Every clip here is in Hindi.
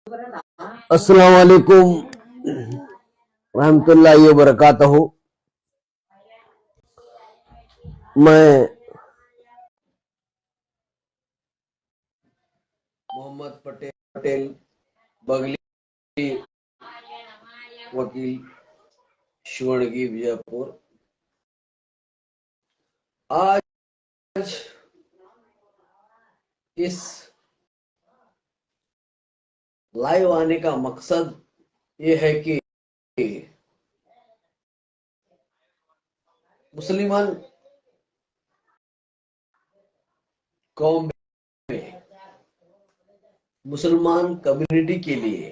अस्सलाम वालेकुम रहमतुल्लाहि व बरकातहू। मैं मोहम्मद पटेल बगली वकील शिवणगी बीजापुर। आज इस लाइव आने का मकसद ये है कि मुसलमान कौम में मुसलमान कम्युनिटी के लिए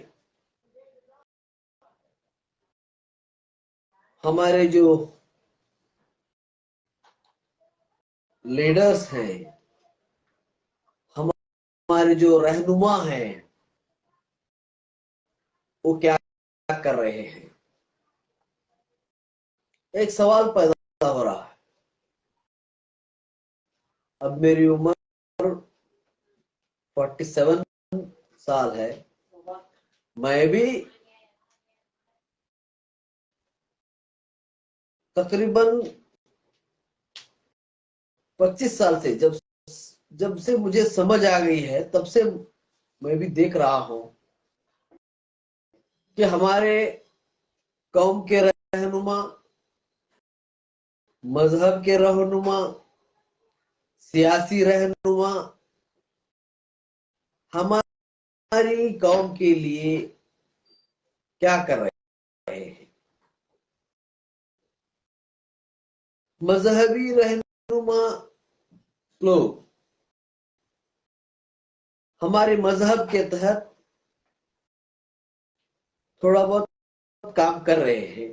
हमारे जो लीडर्स हैं, हमारे जो रहनुमा हैं, वो क्या कर रहे हैं। एक सवाल पैदा हो रहा है। अब मेरी उम्र 47 साल है। मैं भी तकरीबन 25 साल से जब से मुझे समझ आ गई है, तब से मैं भी देख रहा हूं कि हमारे कौम के रहनुमा, मजहब के रहनुमा, सियासी रहनुमा हमारी कौम के लिए क्या कर रहे हैं। मजहबी रहनुमा लोग हमारे मजहब के तहत थोड़ा बहुत काम कर रहे हैं।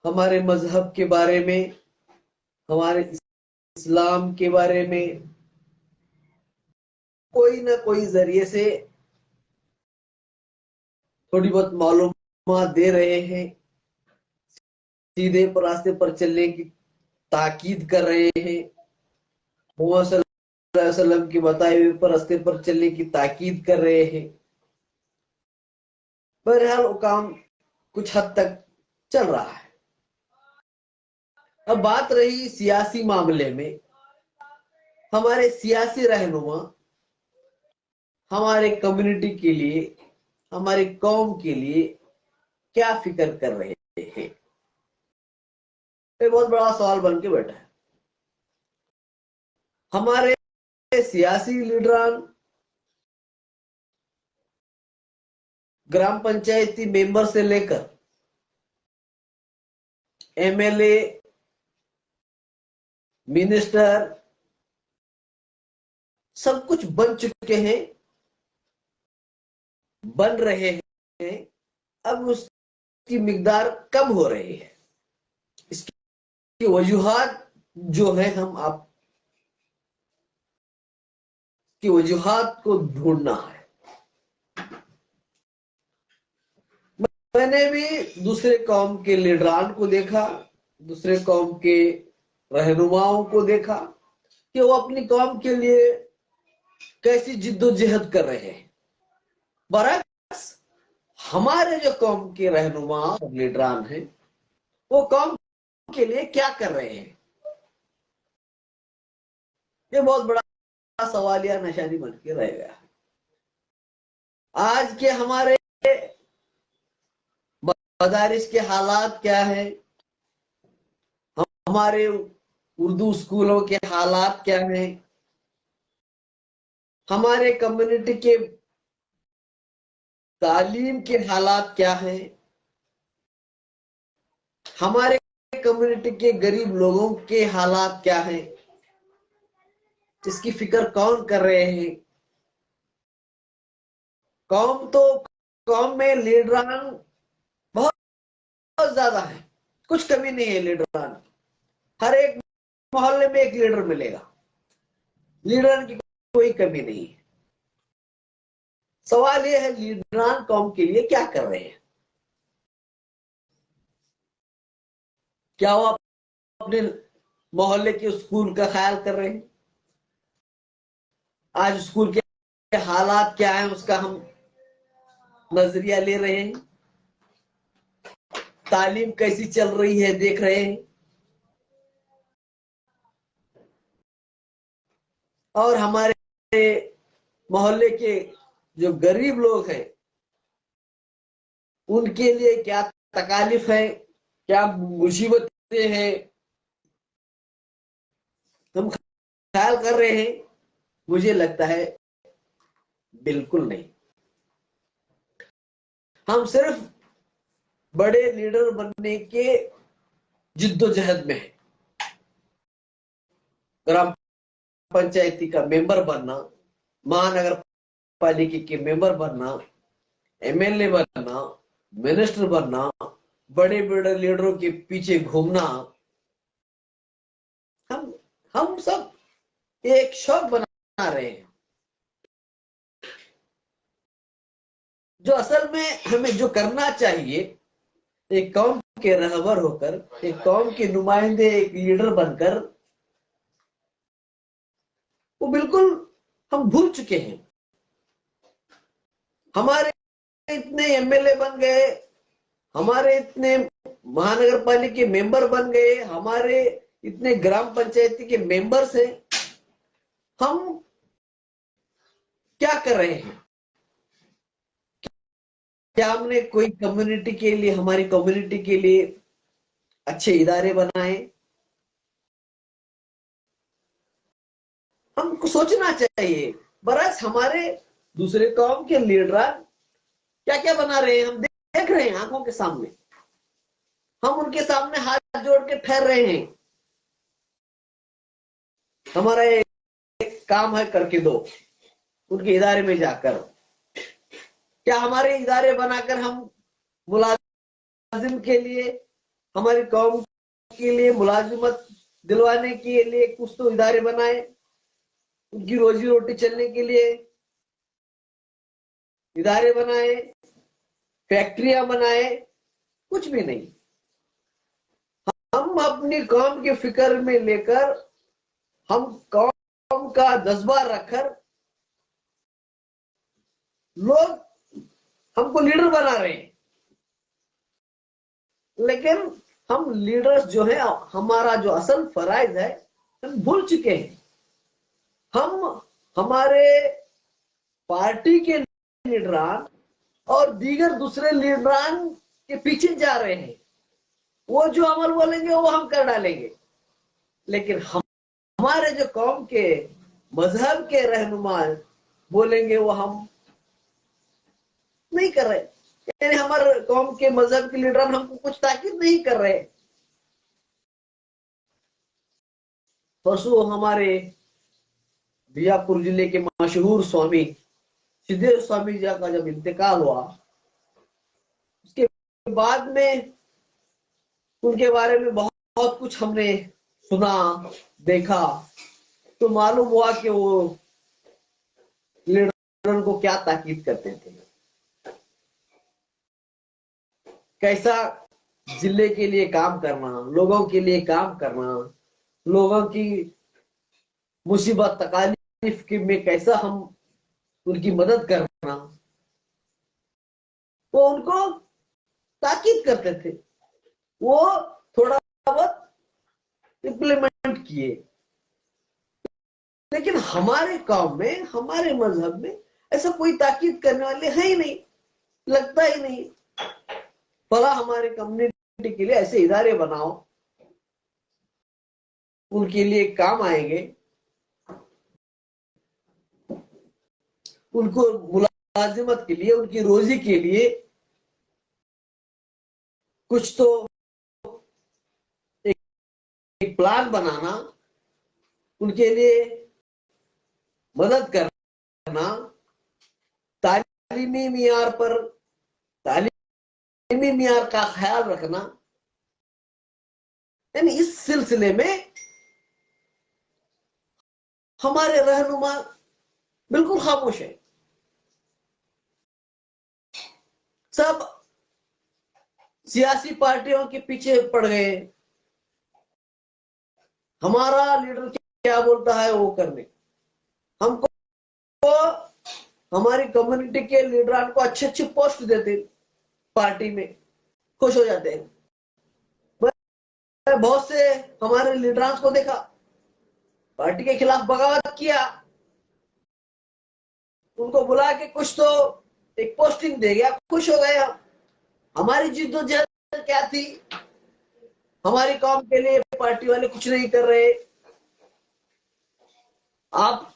हमारे मजहब के बारे में, हमारे इस्लाम के बारे में कोई ना कोई जरिए से थोड़ी बहुत मालूमात दे रहे हैं, सीधे रास्ते पर चलने की ताकीद कर रहे हैं, मोहम्मद सल्लल्लाहु अलैहि वसल्लम के बताए हुए रास्ते पर चलने की ताकीद कर रहे हैं। बहरहाल वो काम कुछ हद तक चल रहा है। अब बात रही सियासी मामले में, हमारे सियासी रहनुमा हमारे कम्युनिटी के लिए, हमारी कौम के लिए क्या फिक्र कर रहे हैं, ये बहुत बड़ा सवाल बन के बैठा है। हमारे सियासी लीडरान, ग्राम पंचायती मेंबर से लेकर एमएलए, मिनिस्टर, सब कुछ बन चुके हैं, बन रहे हैं। अब उसकी मिकदार कम हो रही है। इसकी वजूहात जो है, हम आप की वजूहात को ढूंढना है। मैंने भी दूसरे कौम के लीडरान को देखा, दूसरे कौम के रहनुमाओं को देखा कि वो अपनी कौम के लिए कैसी जिद्दोजहद कर रहे हैं। बरअक्स हमारे जो कौम के रहनुमा और लीडरान हैं, वो कौम के लिए क्या कर रहे हैं, ये बहुत बड़ा सवालिया निशानी बन के रह गया। आज के हमारे मदारिस के हालात क्या है, हमारे उर्दू स्कूलों के हालात क्या हैं, हमारे कम्युनिटी के तालीम के हालात क्या हैं, हमारे कम्युनिटी के गरीब लोगों के हालात क्या हैं, इसकी फिक्र कौन कर रहे हैं। कौम में लीडरान बहुत ज्यादा है, कुछ कमी नहीं है लीडरान। हर एक मोहल्ले में एक लीडर मिलेगा, लीडर की कोई कमी नहीं है। सवाल यह है, लीडरान कौम के लिए क्या कर रहे हैं। क्या वो अपने मोहल्ले के स्कूल का ख्याल कर रहे हैं? आज स्कूल के हालात क्या है उसका हम नजरिया ले रहे हैं, तालीम कैसी चल रही है देख रहे हैं, और हमारे मोहल्ले के जो गरीब लोग हैं उनके लिए क्या तकालीफ है, क्या मुसीबतें हैं, हम ख्याल कर रहे हैं? मुझे लगता है बिल्कुल नहीं। हम सिर्फ बड़े लीडर बनने के जिद्दोजहद में है। ग्राम पंचायती का मेंबर बनना, महानगर पालिका के मेंबर बनना, एमएलए बनना, मिनिस्टर बनना, बड़े बड़े लीडरों के पीछे घूमना, हम हम सब एक शौक बना रहे हैं। जो असल में हमें जो करना चाहिए, एक कौम के रहबर होकर, एक कौम के नुमाइंदे, एक लीडर बनकर, वो बिल्कुल हम भूल चुके हैं। हमारे इतने एमएलए बन गए, हमारे इतने महानगर पालिका के मेंबर बन गए, हमारे इतने ग्राम पंचायती के मेंबर्स हैं, हम क्या कर रहे हैं? क्या हमने कोई कम्युनिटी के लिए, हमारी कम्युनिटी के लिए अच्छे इदारे बनाए? हमको सोचना चाहिए। बरस हमारे दूसरे कौम के लीडर क्या क्या बना रहे हैं हम देख रहे हैं आंखों के सामने। हम उनके सामने हाथ जोड़ के ठहर रहे हैं, हमारा एक काम है करके दो। उनके इदारे में जाकर, क्या हमारे इदारे बनाकर हम मुलाजिम के लिए, हमारी कौम के लिए मुलाजिमत दिलवाने के लिए कुछ तो इदारे बनाए, उनकी रोजी रोटी चलने के लिए इदारे बनाए, फैक्ट्रियां बनाए? कुछ भी नहीं। हम अपनी कौम की फिक्र में लेकर, हम कौम का जज्बा रखकर लोग हमको लीडर बना रहे हैं, लेकिन हम लीडर्स जो है, हमारा जो असल फराइज है, हम भूल चुके हैं। हम हमारे पार्टी के लीडरान और दीगर दूसरे लीडरान के पीछे जा रहे हैं। वो जो अमल बोलेंगे वो हम कर डालेंगे, लेकिन हमारे जो कौम के मजहब के रहनुमा बोलेंगे वो हम नहीं कर रहे। यानी हमारे कौम के मजहब के लीडर हमको कुछ ताकीद नहीं कर रहे। परसों हमारे बीजापुर जिले के मशहूर स्वामी सिद्धेश्वर स्वामी जी का जब इंतकाल हुआ, उसके बाद में उनके बारे में बहुत कुछ हमने सुना, देखा, तो मालूम हुआ कि वो लीडर को क्या ताकीद करते थे, कैसा जिले के लिए काम करना, लोगों के लिए काम करना, लोगों की मुसीबत तकालीफ की में कैसा हम उनकी मदद करना, वो उनको ताकीद करते थे। वो थोड़ा बहुत इम्प्लीमेंट किए, लेकिन हमारे कौम में, हमारे मजहब में ऐसा कोई ताकीद करने वाले है ही नहीं, लगता ही नहीं। भला हमारे कम्युनिटी के लिए ऐसे इदारे बनाओ, उनके लिए काम आएंगे, उनको मुलाजिमत के लिए, उनकी रोजी के लिए कुछ तो एक प्लान बनाना, उनके लिए मदद करना, तालीमी मियार पर, तालीमी मियार का ख्याल रखना। यानी इस सिलसिले में हमारे रहनुमा बिल्कुल खामोश है। सब सियासी पार्टियों के पीछे पड़ गए, हमारा लीडर क्या बोलता है वो करने। हमको हमारी कम्युनिटी के लीडरान को अच्छे अच्छे पोस्ट देते, पार्टी में खुश हो जाते हैं। मैं बहुत से हमारे लीडरान को देखा, पार्टी के खिलाफ बगावत किया, उनको बुला के कुछ तो एक पोस्टिंग दे गया, खुश हो गए हम। हमारी जिद्दोजहद क्या थी? हमारी कौम के लिए पार्टी वाले कुछ नहीं कर रहे। आप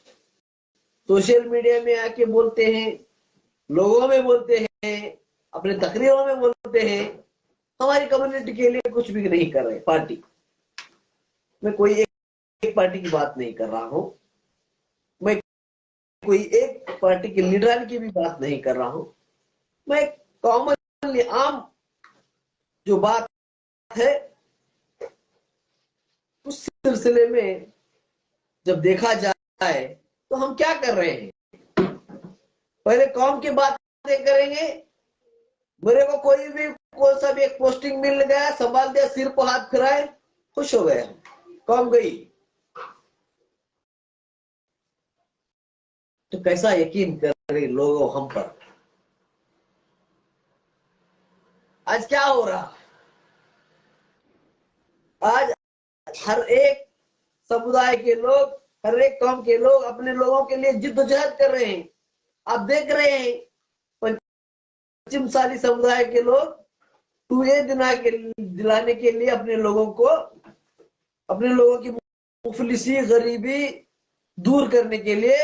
सोशल मीडिया में आके बोलते हैं, लोगों में बोलते हैं, अपने तकरीरों में बोलते हैं, हमारी कम्युनिटी के लिए कुछ भी नहीं कर रहे। पार्टी मैं कोई एक पार्टी की बात नहीं कर रहा हूं, मैं कोई एक पार्टी के लीडर की भी बात नहीं कर रहा हूं, मैं कॉमनली आम जो बात है उस सिलसिले में जब देखा जाए तो हम क्या कर रहे हैं। पहले कौम की बातें करेंगे। मेरे को कोई सा भी एक पोस्टिंग मिल गया, संभाल दिया, सिर पर हाथ फिराए, खुश हो गए, कौम गई। तो कैसा यकीन करें लोगों हम पर। आज क्या हो रहा? आज हर एक समुदाय के लोग, हर एक कौम के लोग अपने लोगों के लिए जिद्दोजहद कर रहे हैं। आप देख रहे हैं पश्चिमशाली समुदाय के लोग टूए दिलाने के लिए अपने लोगों की मुफलिसी, गरीबी दूर करने के लिए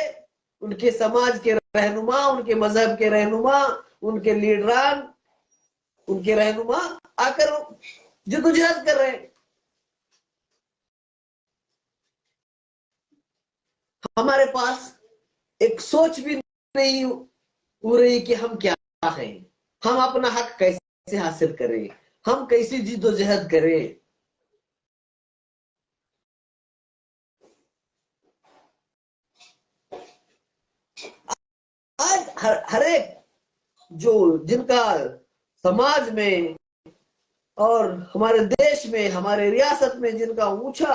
उनके समाज के रहनुमा, उनके मजहब के रहनुमा, उनके लीडरान, उनके रहनुमा आकर जिद्दोजहद कर रहे हैं। हमारे पास एक सोच भी नहीं हो रही कि हम क्या हैं, हम अपना हक कैसे हासिल करें, हम कैसी जिद्दोजहद करें। आज हर एक जो जिनका समाज में और हमारे देश में, हमारे रियासत में जिनका ऊंचा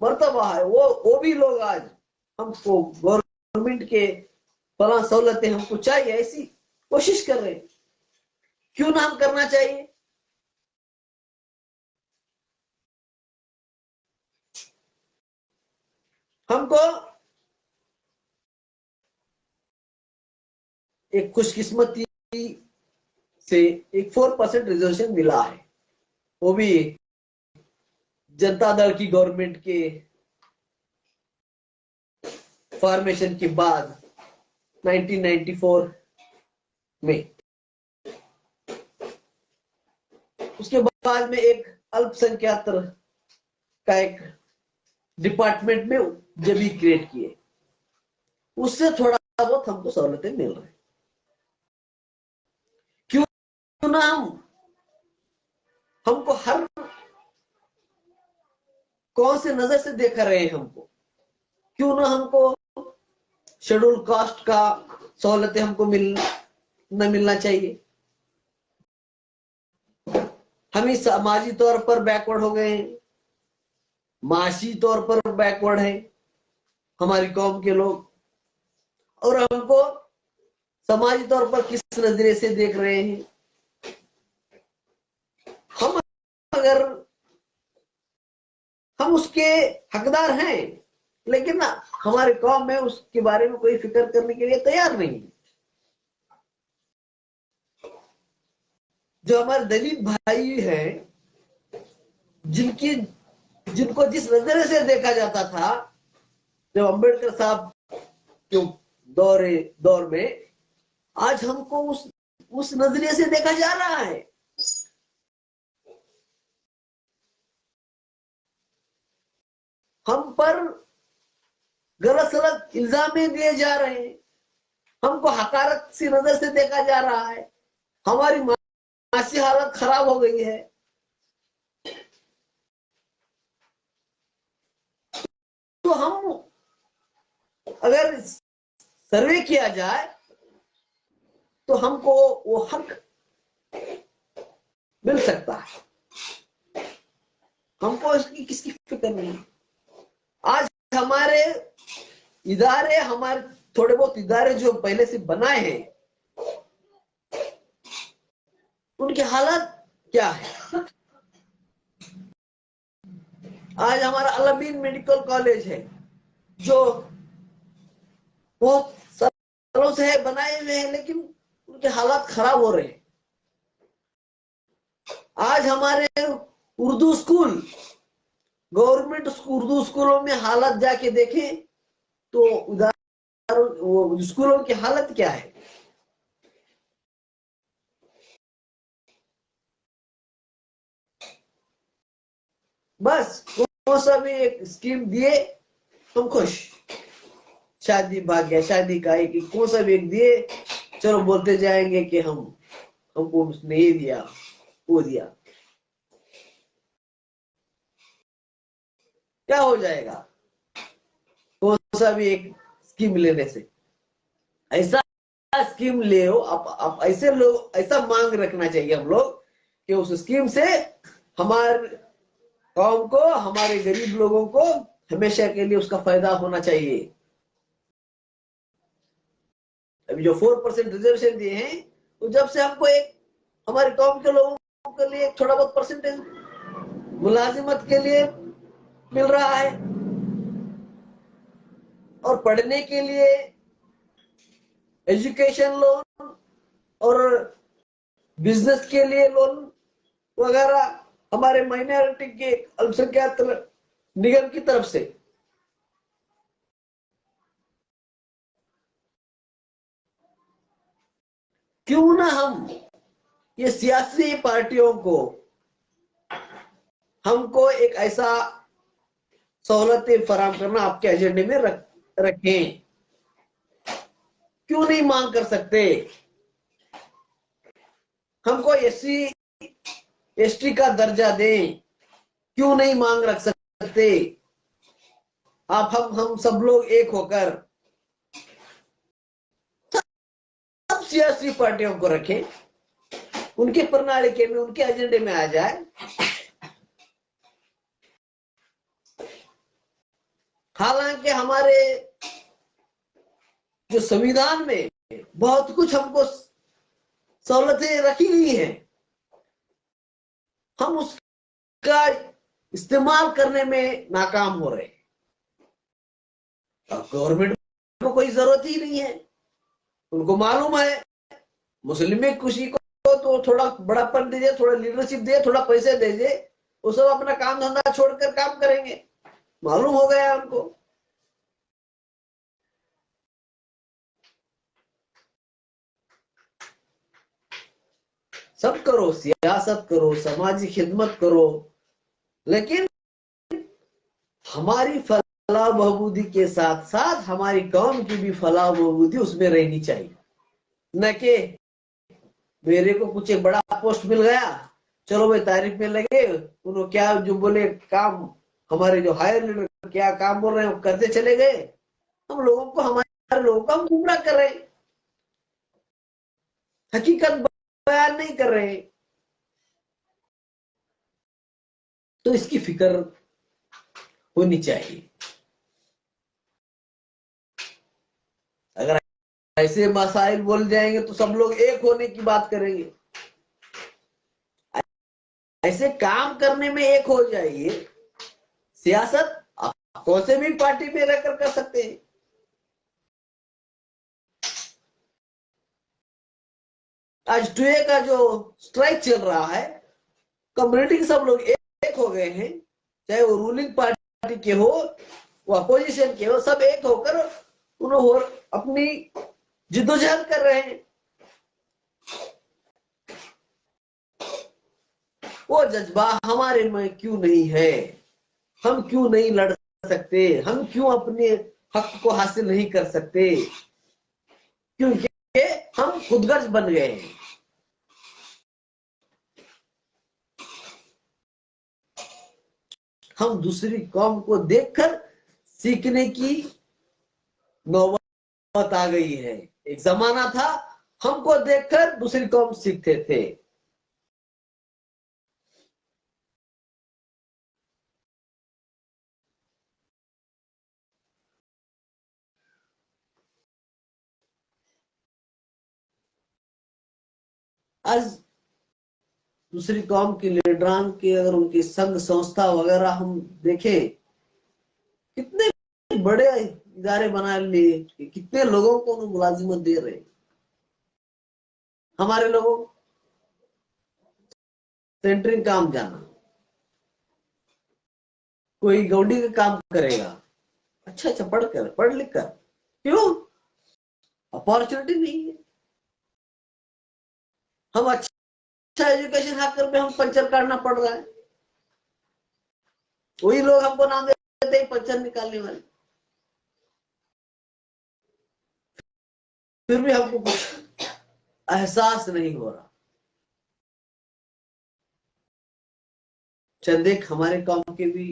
मर्तबा है, वो भी लोग आज हमको गवर्नमेंट के फला सहूलतें हमको चाहिए ऐसी कोशिश कर रहे हैं। क्यों ना हम करना चाहिए? हमको एक खुशकिस्मती से एक 4% रिजर्वेशन मिला है, वो भी जनता दल की गवर्नमेंट के फॉर्मेशन के बाद 1994 में। उसके बाद में एक अल्पसंख्यक का एक डिपार्टमेंट में जब भी क्रिएट किए, उससे थोड़ा बहुत हमको सहूलतें मिल रही। क्यों ना हमको हर कौन से नजर से देखा रहे हैं हमको, क्यों ना हमको शेड्यूल कास्ट का सहूलतें हमको न मिलना चाहिए। हम ही समाजी तौर पर बैकवर्ड हो गए हैं, माशी तौर पर बैकवर्ड है हमारी कौम के लोग, और हमको समाजी तौर पर किस नजरिए से देख रहे हैं। हम अगर हम उसके हकदार हैं, लेकिन ना हमारे कौम में उसके बारे में कोई फिक्र करने के लिए तैयार नहीं। जो हमारे दलित भाई हैं, जिनको जिस नजरिए से देखा जाता था जब अंबेडकर साहब के दौर में, आज हमको उस नजरिए से देखा जा रहा है। हम पर गलत सलत इल्जाम दिए जा रहे हैं, हमको हकारत सी नजर से देखा जा रहा है, हमारी मानसिक हालत खराब हो गई है। तो हम अगर सर्वे किया जाए तो हमको वो हक मिल सकता है, हमको इसकी किसकी फिक्र नहीं। आज हमारे इदारे हमारे थोड़े बहुत इदारे जो पहले से बनाए हैं उनकी हालत क्या है। आज हमारा अल-अमीन मेडिकल कॉलेज है जो बहुत सालों से है, बनाए हुए हैं, लेकिन उनके हालात खराब हो रहे हैं। आज हमारे उर्दू स्कूल, गवर्नमेंट उर्दू स्कूलों में हालत जाके देखें तो उधर वो स्कूलों की हालत क्या है। बस कौन सा भी एक स्कीम दिए हम खुश, शादी भाग्य, शादी का एक कौन सा भी एक दिए, चलो बोलते जाएंगे कि हमको उसने ये दिया वो दिया। क्या हो जाएगा कौन सा भी एक स्कीम लेने से। ऐसा स्कीम ले आप ऐसे लोग, ऐसा मांग रखना चाहिए हम लोग कि उस स्कीम से हमारे कौम को, हमारे गरीब लोगों को हमेशा के लिए उसका फायदा होना चाहिए। अभी जो 4% रिजर्वेशन दिए हैं तो जब से हमको एक हमारे कौम के लोगों के लिए थोड़ा बहुत परसेंटेज मुलाजिमत के लिए मिल रहा है, और पढ़ने के लिए एजुकेशन लोन और बिजनेस के लिए लोन वगैरह हमारे माइनॉरिटी के अल्पसंख्यक निगम की तरफ से। क्यों ना हम ये सियासी पार्टियों को हमको एक ऐसा सहूलतें फराहम करना आपके एजेंडे में रखें। क्यों नहीं मांग कर सकते। हमको एससी एसटी का दर्जा दें, क्यों नहीं मांग रख सकते। आप हम सब लोग एक होकर सब सियासी पार्टियों को रखें, उनकी प्रणाली के में, उनके एजेंडे में आ जाए। हालांकि हमारे जो संविधान में बहुत कुछ हमको सहूलतें रखी गई हैं, हम उसका इस्तेमाल करने में नाकाम हो रहे हैं। गवर्नमेंट को कोई जरूरत ही नहीं है, उनको मालूम है मुस्लिम में खुशी को तो थोड़ा बड़ापन दीजिए, थोड़ा लीडरशिप दे, थोड़ा पैसे दीजिए, वो सब अपना काम धंधा छोड़कर काम करेंगे। मालूम हो गया उनको। सब करो, सियासत करो, समाजी खिदमत करो, लेकिन हमारी फलाह बहबूदी के साथ साथ हमारी कौम की भी फलाह बहबूदी उसमें रहनी चाहिए। न कि मेरे को कुछ एक बड़ा पोस्ट मिल गया, चलो भाई तारीफ में लगे, उन्होंने क्या जो बोले काम, हमारे जो हायर लीडर क्या काम बोल रहे हैं वो करते चले गए। हम लोगों को, हमारे लोगों को हम गुमराह कर रहे हैं, हकीकत बयान नहीं कर रहे हैं। तो इसकी फिक्र होनी चाहिए। अगर ऐसे मसाइल बोल जाएंगे तो सब लोग एक होने की बात करेंगे। ऐसे काम करने में एक हो जाइए। सियासत आप कौन से भी पार्टी में रहकर कर सकते हैं। आज टूए का जो स्ट्राइक चल रहा है, कम्युनिटी के सब लोग एक हो गए हैं, चाहे वो रूलिंग पार्टी के हो, वो अपोजिशन के हो, सब एक होकर उन्होंने अपनी जिद्दोजहद कर रहे हैं। वो जज्बा हमारे में क्यों नहीं है। हम क्यों नहीं लड़ सकते, हम क्यों अपने हक को हासिल नहीं कर सकते, क्योंकि हम खुदगर्ज बन गए हैं। हम दूसरी कौम को देखकर सीखने की नौबत आ गई है। एक जमाना था हमको देखकर दूसरी कौम सीखते थे। आज दूसरी कौम के लीडरान के अगर उनकी संघ संस्था वगैरह हम देखें, कितने बड़े इदारे बना लिए, कितने लोगों को उन्हें मुलाजिमत दे रहे हैं। हमारे लोगों सेंटरिंग काम जाना, कोई गौडी का काम करेगा, अच्छा पढ़ लिख कर, क्यों? अपॉर्चुनिटी नहीं है। हम अच्छा एजुकेशन हासिल कर हम पंचर काटना पड़ रहा है, वही लोग हमको नाम देते हैं पंचर निकालने वाले। फिर भी हमको कुछ एहसास नहीं हो रहा। चंद एक हमारे काम के भी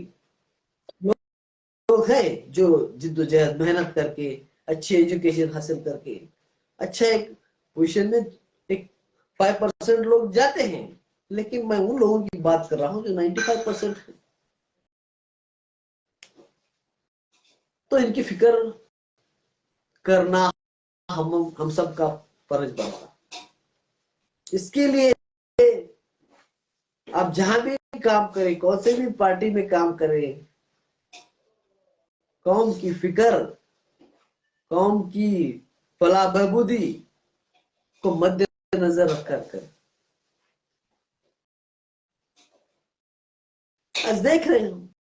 लोग हैं जो जिद्दोजहद मेहनत करके अच्छी एजुकेशन हासिल करके अच्छा एक पोजिशन में, एक 5% लोग जाते हैं, लेकिन मैं उन लोगों की बात कर रहा हूं जो 95% है। तो इनकी फिक्र करना हम सब का फर्ज बनता। इसके लिए आप जहां भी काम करें, कौन से भी पार्टी में काम करें, कौम की फिक्र, कौम की फलाह बहबूदी को मद्देनजर रखकर करें। आज देख रहे हैं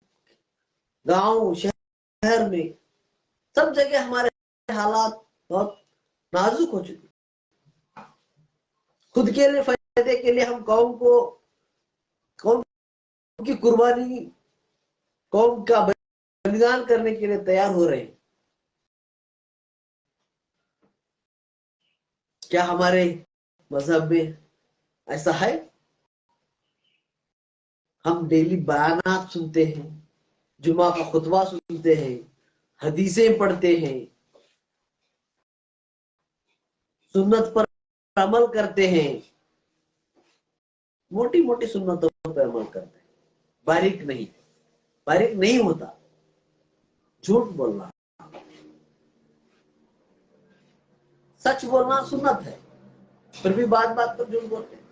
गांव शहर में सब जगह हमारे हालात बहुत नाजुक हो चुके। खुद के लिए फायदे के लिए हम कौम की कुर्बानी, कौम का बलिदान करने के लिए तैयार हो रहे हैं। क्या हमारे मजहब में ऐसा है? हम डेली बयानात सुनते हैं, जुमा का खुतबा सुनते हैं, हदीसें पढ़ते हैं, सुन्नत पर अमल करते हैं, मोटी मोटी सुन्नतों पर अमल करते हैं, बारीक नहीं होता। झूठ बोलना, सच बोलना सुन्नत है, फिर भी बात बात पर झूठ बोलते हैं।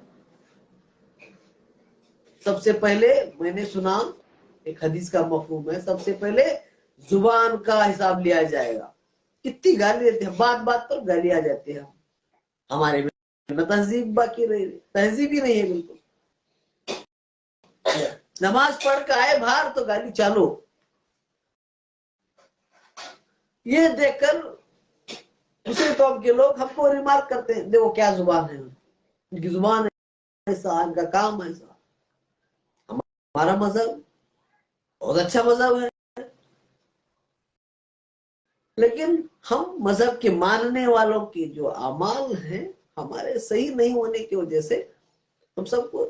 सबसे पहले मैंने सुना एक हदीस का मफहूम है, सबसे पहले जुबान का हिसाब लिया जाएगा। कितनी गाली देते हैं, बात बात पर गाली आ जाती है। हमारे में न तहजीब बाकी रही, तहजीब ही नहीं है बिल्कुल। नमाज पढ़ कर आए बाहर तो गाली चालू। ये देखकर दूसरे कौम के लोग हमको रिमार्क करते हैं, देखो क्या जुबान है, उनकी जुबान ऐसा, इनका काम ऐसा। हमारा मजहब बहुत अच्छा मजहब है, लेकिन हम मजहब के मानने वालों के जो अमाल हैं हमारे सही नहीं होने की वजह से हम सबको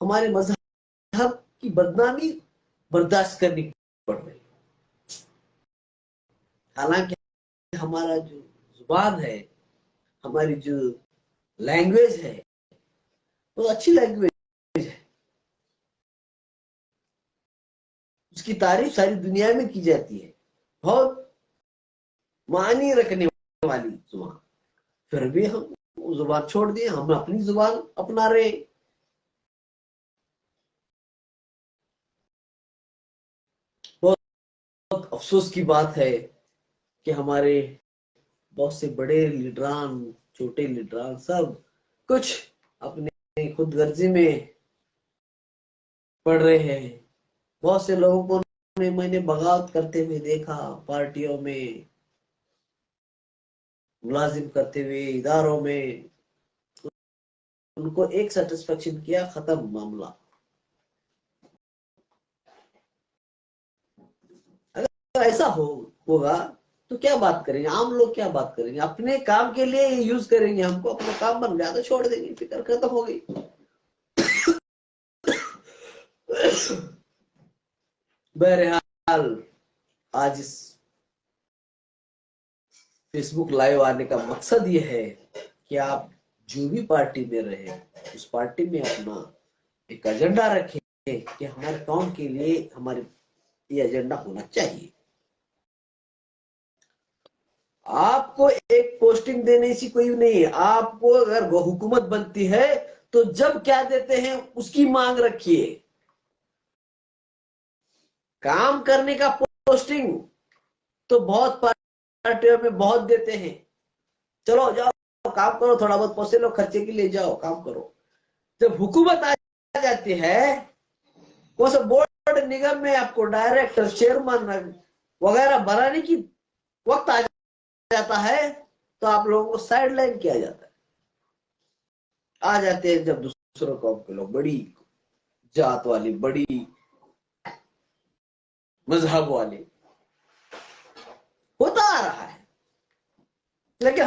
हमारे मजहब की बदनामी बर्दाश्त करनी पड़ रही। हालांकि हमारा जो जुबान है, हमारी जो लैंग्वेज है, वो अच्छी लैंग्वेज है, उसकी तारीफ सारी दुनिया में की जाती है, बहुत मानी रखने वाली जुबान। फिर भी हम जुबान छोड़ दिए, हम अपनी जुबान अपना रहे। बहुत अफसोस की बात है कि हमारे बहुत से बड़े लीडरान, छोटे लीडरान सब कुछ अपने खुद गर्जी में पड़ रहे हैं। बहुत से लोगों को मैंने बगावत करते हुए देखा, पार्टियों में मुलाजिम करते हुए, इदारों में। उनको एक सेटिस्फेक्शन किया, खत्म मामला। अगर ऐसा होगा तो क्या बात करेंगे आम लोग, क्या बात करेंगे? अपने काम के लिए यूज करेंगे हमको, अपना काम बन गया तो छोड़ देंगे, फिक्र खत्म हो गई। बहरहाल आज इस फेसबुक लाइव आने का मकसद ये है कि आप जो भी पार्टी में रहे, उस पार्टी में अपना एक एजेंडा रखें कि हमारे काम के लिए हमारे ये एजेंडा होना चाहिए। आपको एक पोस्टिंग देने से कोई नहीं है। आपको अगर हुकूमत बनती है तो जब क्या देते हैं उसकी मांग रखिए। काम करने का पोस्टिंग तो बहुत पार्टियों में बहुत देते हैं, चलो जाओ काम करो, थोड़ा बहुत पैसे लो, खर्चे के लिए जाओ काम करो। जब हुकूमत आ जाती है, वो सब बोर्ड निगम में आपको डायरेक्टर, चेयरमैन वगैरह बनाने की वक्त आ जाता है, तो आप लोगों को साइड लाइन किया जाता है। आ जाते हैं जब दूसरों कौम के लोग, बड़ी जात वाली, बड़ी मजहब वाले, होता आ रहा है, लेकिन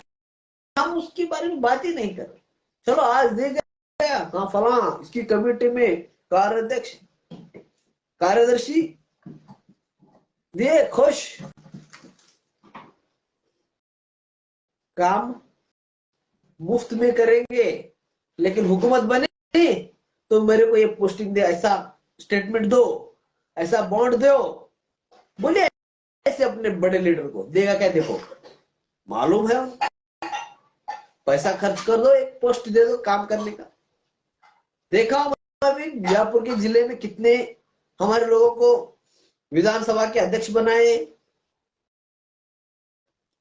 हम उसके बारे में बात ही नहीं कर रहे। चलो आज दे गया, हाँ फलां इसकी कमेटी में कार्याध्यक्ष, कार्यदर्शी दिए, खुश, काम मुफ्त में करेंगे, लेकिन हुकूमत बने तो मेरे को ये पोस्टिंग दे, ऐसा स्टेटमेंट दो, ऐसा बॉन्ड दो। बोलिए ऐसे अपने बड़े लीडर को, देगा क्या? देखो मालूम है उनको, पैसा खर्च कर दो, एक पोस्ट दे दो काम करने का। देखा अभी बीजापुर के जिले में कितने हमारे लोगों को विधानसभा के अध्यक्ष बनाए,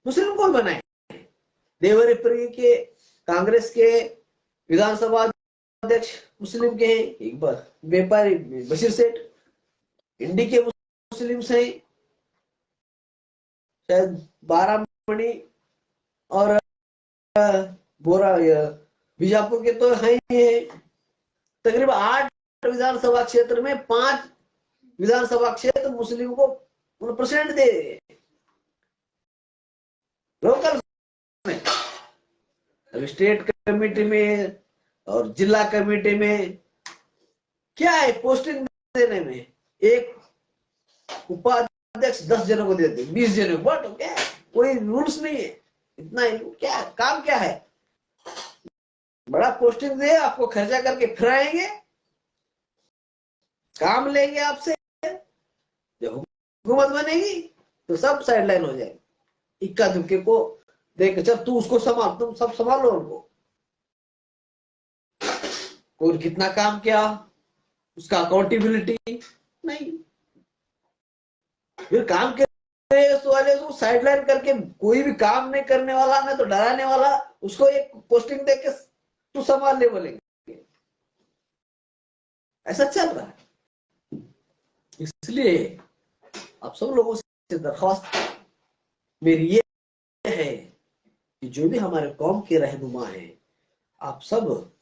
मुस्लिम कौन बनाए? देवरीपुरी के कांग्रेस के विधानसभा अध्यक्ष मुस्लिम के हैं, एक बार व्यापारी बशीर सेठ, इंडी के मुस्लिम से शायद बारामणी और बोरा, बीजापुर के तो है ही है। तकरीबन 8 विधानसभा क्षेत्र में 5 विधानसभा क्षेत्र मुस्लिम को प्रेसिडेंट दे लोकल में। अब स्टेट कमेटी में और जिला कमेटी में क्या है पोस्टिंग देने में? एक उपाध्यक्ष 10 जनों को देते, 20 जनों को, बट क्या कोई रूल्स नहीं है, इतना ही क्या काम क्या है? बड़ा पोस्टिंग दे, आपको खर्चा करके फिर आएंगे, काम लेंगे आपसे, जब हुकूमत बनेगी तो सब साइडलाइन हो जाएगी। इक्का दुक्के को देख, चल तू उसको संभाल, तुम सब संभालो उनको। कौन कितना काम किया, उसका अकाउंटेबिलिटी नहीं। फिर काम के वाले को साइडलाइन करके, कोई भी काम नहीं करने वाला ना तो डराने वाला, उसको एक पोस्टिंग देके तू संभाल ले बोलेंगे। ऐसा चल रहा है। इसलिए आप सब लोगों से दरख्वास्त मेरी ये है कि जो भी हमारे कौम के रहनुमा हैं, आप सब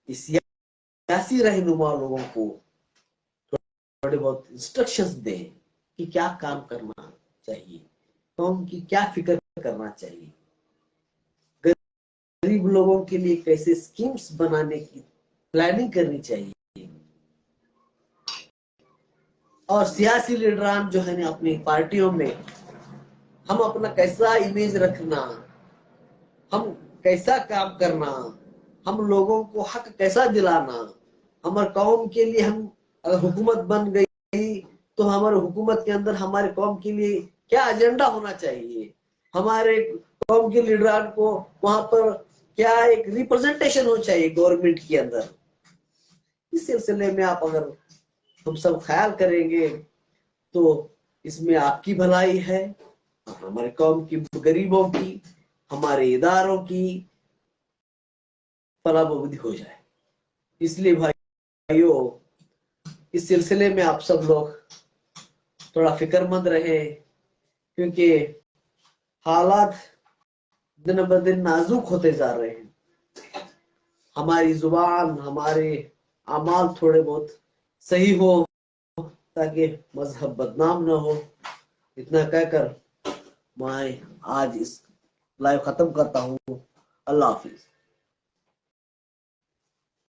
इस सियासी रहनुमा लोगों को थोड़े बहुत इंस्ट्रक्शंस दें कि क्या काम करना चाहिए, कौम की क्या फिक्र करना चाहिए, गरीब लोगों के लिए कैसे स्कीम्स बनाने की प्लानिंग करनी चाहिए, और सियासी लीडरान जो है ना अपनी पार्टियों में हम अपना कैसा इमेज रखना, हम कैसा काम करना, हम लोगों को हक कैसा दिलाना, हमारे कौम के लिए हम अगर हुकूमत बन गई तो हमारे हुकूमत के अंदर हमारे कौम के लिए क्या एजेंडा होना चाहिए, हमारे कौम के लीडरान को वहां पर क्या एक रिप्रेजेंटेशन होना चाहिए गवर्नमेंट के अंदर। इस सिलसिले में आप अगर हम सब ख्याल करेंगे तो इसमें आपकी भलाई है, हमारे कौम की, गरीबों की, हमारे इदारों की फलाबदी हो जाए। इसलिए भाइयों, इस सिलसिले में आप सब लोग थोड़ा फिक्रमंद रहे, क्योंकि हालात दिन ब दिन नाजुक होते जा रहे हैं। हमारी जुबान, हमारे अमाल थोड़े बहुत सही हो ताकि मजहब बदनाम ना हो। इतना कहकर मैं आज इस लाइव खत्म करता हूँ। अल्लाह हाफिज।